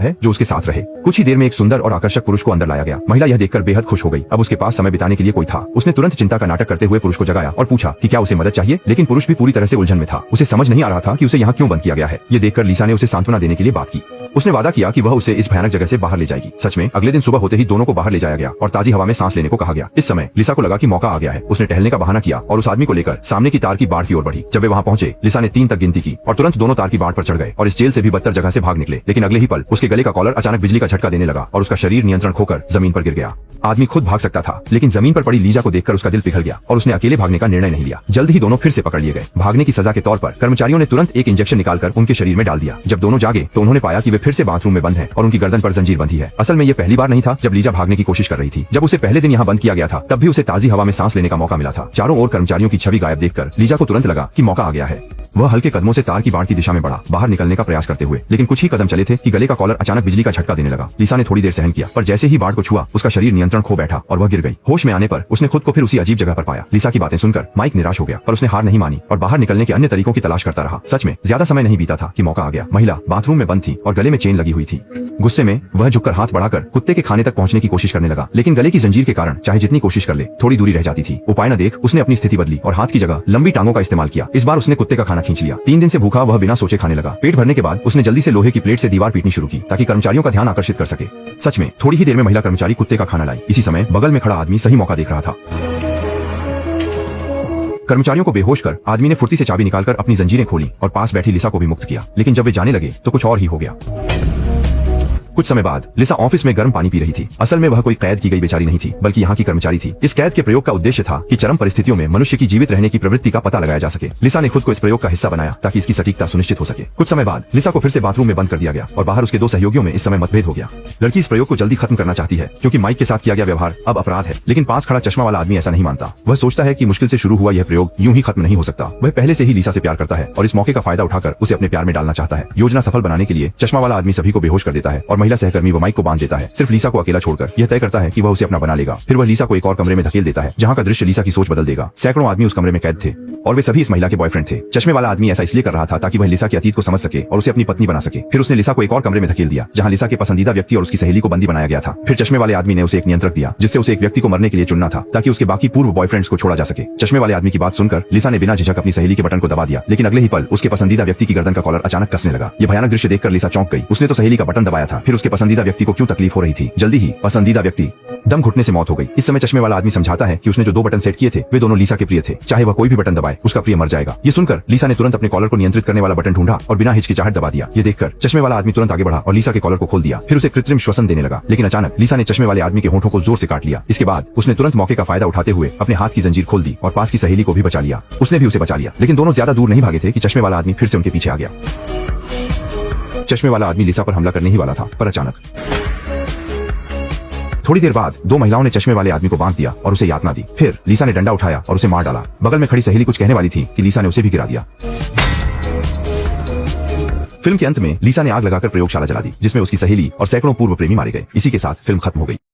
है जो उसके साथ रहे। कुछ ही देर में एक सुंदर और आकर्षक पुरुष को अंदर लाया गया। महिला यह देखकर बेहद खुश हो गई। अब उसके पास समय बिताने के लिए कोई था। उसने तुरंत चिंता का नाटक करते हुए पुरुष को जगाया और पूछा कि क्या उसे मदद चाहिए, लेकिन पुरुष भी पूरी तरह से उलझन में था। उसे समझ नहीं आ रहा था कि उसे यहाँ क्यों बंद किया गया है। ये देखकर लिसा ने उसे सांत्वना देने के लिए बात की। उसने वादा किया कि वह उसे इस भयानक जगह से बाहर ले जाएगी। सच में अगले दिन सुबह होते ही दोनों को बाहर ले जाया गया और ताजी हवा में सांस लेने को कहा गया। इस समय लिसा को लगा कि मौका आ गया है। उसने टहलने का बहाना किया और उस आदमी को लेकर सामने की तार की बाड़ की ओर बढ़ी। जब वे वहां पहुंचे, लिसा ने 3 तक गिनती की और तुरंत दोनों तार की बाड़ पर चढ़ गए और इस जेल से भी बदतर जगह से भाग निकले। लेकिन अगले ही पल उसके गले का कॉलर अचानक बिजली का झटका देने लगा और उसका शरीर नियंत्रण खोकर जमीन पर गिर गया। आदमी खुद भाग सकता था, लेकिन जमीन पर पड़ी लीजा को देखकर उसका दिल पिघल गया और उसने अकेले भागने का निर्णय नहीं लिया। जल्द ही दोनों फिर से पकड़ लिए गए। भागने की सजा के तौर पर कर्मचारियों ने तुरंत एक इंजेक्शन निकालकर उनके शरीर में डाल दिया। जब दोनों जागे तो उन्होंने पाया कि वे फिर से बाथरूम में बंद हैं और उनकी गर्दन पर जंजीर बंधी है। असल में ये पहली बार नहीं था जब लीजा भागने की कोशिश कर रही थी। जब उसे पहले दिन यहाँ बंद किया गया था तब भी उसे ताजी हवा में सांस लेने का मौका मिला था। चारों ओर कर्मचारियों की छवि गायब देखकर लीजा को तुरंत लगा कि मौका आ गया है। वह हल्के कदमों से तार की बाड़ की दिशा में बढ़ा, बाहर निकलने का प्रयास करते हुए। लेकिन कुछ ही कदम चले थे कि गले का कॉलर अचानक बिजली का झटका देने लगा। लिसा ने थोड़ी देर सहन किया, पर जैसे ही बाड़ को छुआ उसका शरीर नियंत्रण खो बैठा और वह गिर गई। होश में आने पर उसने खुद को फिर उसी अजीब जगह पर पाया। लिसा की बातें सुनकर माइक निराश हो गया, पर उसने हार नहीं मानी और बाहर निकलने के अन्य तरीकों की तलाश करता रहा। सच में ज्यादा समय नहीं बीता था कि मौका आ गया। महिला बाथरूम में बंद थी और गले में चेन लगी हुई थी। गुस्से में वह झुककर हाथ बढ़ाकर कुत्ते के खाने तक पहुंचने की कोशिश करने लगा, लेकिन गले की जंजीर के कारण चाहे जितनी कोशिश कर ले थोड़ी दूरी रह जाती थी। उपाय न देख उसने अपनी स्थिति बदली और हाथ की जगह लंबी टांगों का इस्तेमाल किया। इस बार उसने कुत्ते का खाना खींच लिया। 3 दिन से भूखा वह बिना सोचे खाने लगा। पेट भरने के बाद उसने जल्दी से लोहे की प्लेट से दीवार पीटनी शुरू की ताकि कर्मचारियों का ध्यान आकर्षित कर सके। सच में थोड़ी ही देर में महिला कर्मचारी कुत्ते का खाना लाई। इसी समय बगल में खड़ा आदमी सही मौका देख रहा था। कर्मचारियों को बेहोश कर आदमी ने फुर्ती से चाबी निकालकर अपनी जंजीरें खोली और पास बैठी लिसा को भी मुक्त किया। लेकिन जब वे जाने लगे तो कुछ और ही हो गया। कुछ समय बाद लिसा ऑफिस में गर्म पानी पी रही थी। असल में वह कोई कैद की गई बेचारी नहीं थी, बल्कि यहाँ की कर्मचारी थी। इस कैद के प्रयोग का उद्देश्य था कि चरम परिस्थितियों में मनुष्य की जीवित रहने की प्रवृत्ति का पता लगाया जा सके। लिसा ने खुद को इस प्रयोग का हिस्सा बनाया ताकि इसकी सटीकता सुनिश्चित हो सके। कुछ समय बाद लिसा को फिर से बाथरूम में बंद कर दिया गया और बाहर उसके 2 सहयोगियों में इस समय मतभेद हो गया। लड़की इस प्रयोग को जल्दी खत्म करना चाहती है क्योंकि माइक के साथ किया गया व्यवहार अब अपराध है, लेकिन पास खड़ा चश्मा वाला आदमी ऐसा नहीं मानता। वह सोचता है कि मुश्किल से शुरू हुआ यह प्रयोग यूं ही खत्म नहीं हो सकता। वह पहले से ही लिसा से प्यार करता है और इस मौके का फायदा उठाकर उसे अपने प्यार में डालना चाहता है। योजना सफल बनाने के लिए चश्मा वाला आदमी सभी को बेहोश कर देता है और महिला सहकर्मी व माइक को बांध देता है। सिर्फ लिसा को अकेला छोड़कर यह तय करता है कि वह उसे अपना बना लेगा। फिर वह लिसा को एक और कमरे में धकेल देता है जहां का दृश्य लिसा की सोच बदल देगा। सैकड़ों आदमी उस कमरे में कैद थे और वे सभी इस महिला के बॉयफ्रेंड थे। चश्मे वाला आदमी ऐसा इसलिए कर रहा था ताकि वह लिसा के अतीत को समझ सके और उसे अपनी पत्नी बना सके। फिर उसने लिसा को एक और कमरे में धकेल दिया जहां लिसा के पसंदीदा व्यक्ति और उसकी सहेली को बंदी बनाया गया था। फिर चश्मे वाले आदमी ने उसे एक नियंत्रक दिया जिससे उसे एक व्यक्ति को मरने के लिए चुनना था ताकि उसके बाकी पूर्व बॉयफ्रेंड्स को छोड़ा जा सके। चश्मे वाले आदमी की बात सुनकर लिसा ने बिना झिझक अपनी सहेली के बटन को दबा दिया, लेकिन अगले ही पल उसके पसंदीदा व्यक्ति की गर्दन का कॉलर अचानक कसने लगा। यह भयानक दृश्य देखकर लिसा चौंक गई। उसने तो सहेली का बटन दबाया था, फिर उसके पसंदीदा व्यक्ति को क्यों तकलीफ हो रही थी। जल्दी ही पसंदीदा व्यक्ति दम घुटने से मौत हो गई। इस समय चश्मे वाला आदमी समझाता है कि उसने जो 2 बटन सेट किए थे वे दोनों लिसा के प्रिय थे। चाहे वह कोई भी बटन दबाए उसका प्रिय मर जाएगा। ये सुनकर लिसा ने तुरंत अपने कॉलर को नियंत्रित करने वाला बटन ढूंढा और बिना हिचकिचाहट दबा दिया। ये देखकर चश्मे वाला आदमी तुरंत आगे बढ़ा और लिसा के कॉलर को खोल दिया। फिर उसे कृत्रिम श्वसन देने लगा, लेकिन अचानक लिसा ने चश्मे वाले आदमी के होठों को जोर से काट लिया। इसके बाद उसने तुरंत मौके का फायदा उठाते हुए अपने हाथ की जंजीर खोल दी और पास की सहेली को भी बचा लिया। उसने भी उसे बचा लिया, लेकिन दोनों ज्यादा दूर नहीं भागे थे कि चश्मे वाला आदमी फिर से उनके पीछे आ गया। चश्मे वाला आदमी लिसा पर हमला करने ही वाला था, पर अचानक थोड़ी देर बाद 2 महिलाओं ने चश्मे वाले आदमी को बांध दिया और उसे यातना दी। फिर लिसा ने डंडा उठाया और उसे मार डाला। बगल में खड़ी सहेली कुछ कहने वाली थी कि लिसा ने उसे भी गिरा दिया। फिल्म के अंत में लिसा ने आग लगाकर प्रयोगशाला जला दी जिसमें उसकी सहेली और सैकड़ों पूर्व प्रेमी मारे गए। इसी के साथ फिल्म खत्म हो गई।